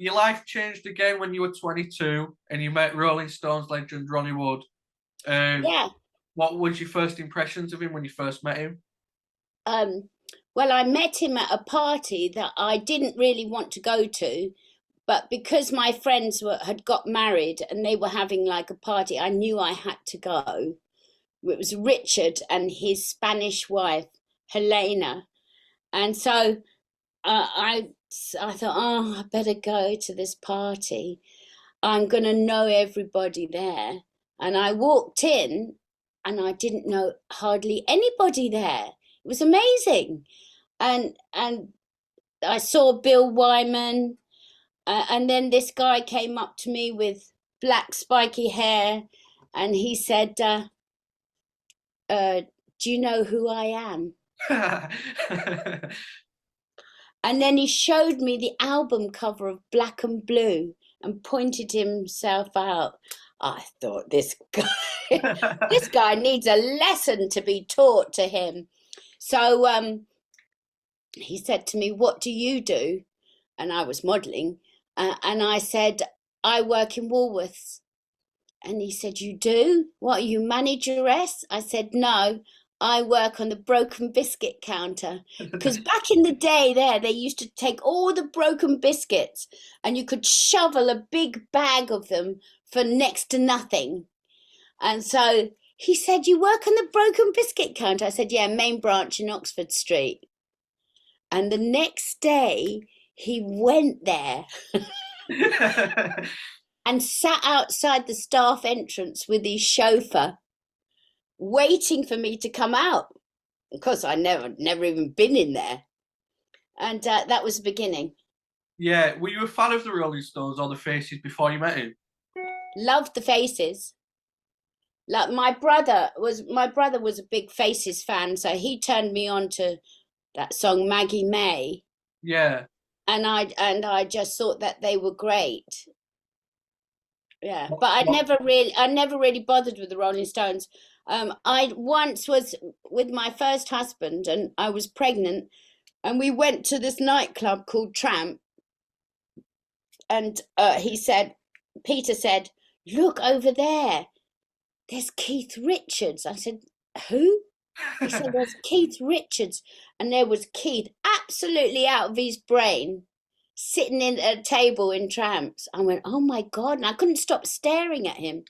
your life changed again when you were 22 and you met Rolling Stones legend Ronnie Wood. Um, Yeah. what was your first impressions of him when you first met him? Um, well, I met him at a party that I didn't really want to go to, but because my friends had got married and they were having like a party, I knew I had to go. It was Richard and his Spanish wife, Helena. And so I, I thought, oh, I better go to this party. I'm going to know everybody there. And I walked in and I didn't know hardly anybody there. It was amazing. And I saw Bill Wyman, and then this guy came up to me with black spiky hair, and he said, "Do you know who I am?" And then he showed me the album cover of Black and Blue and pointed himself out. I thought this guy, this guy needs a lesson to be taught to him. So he said to me, "What do you do?" And I was modelling, and I said, "I work in Woolworths." And he said, "You do? What, are you manageress?" I said, "No, I work on the broken biscuit counter." Because back in the day there, they used to take all the broken biscuits and you could shovel a big bag of them for next to nothing. And so he said, "You work on the broken biscuit counter?" I said, "Yeah, main branch in Oxford Street." And the next day he went there and sat outside the staff entrance with his chauffeur, waiting for me to come out. Of course, I never even been in there, and that was the beginning. Yeah, were you a fan of the Rolling Stones or the Faces before you met him? Loved the Faces. Like my brother was a big Faces fan, so he turned me on to that song Maggie May, Yeah. and I just thought that they were great. Yeah, What, but what, I never really bothered with the Rolling Stones. I once was with my first husband, and I was pregnant, and we went to this nightclub called Tramp, and Peter said, "Look over there, there's Keith Richards." I said, "Who?" He said, "There's Keith Richards," and there was Keith, absolutely out of his brain, sitting in at a table in Tramps. I went, "Oh my God," and I couldn't stop staring at him.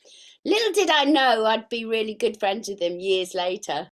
Little did I know I'd be really good friends with him years later.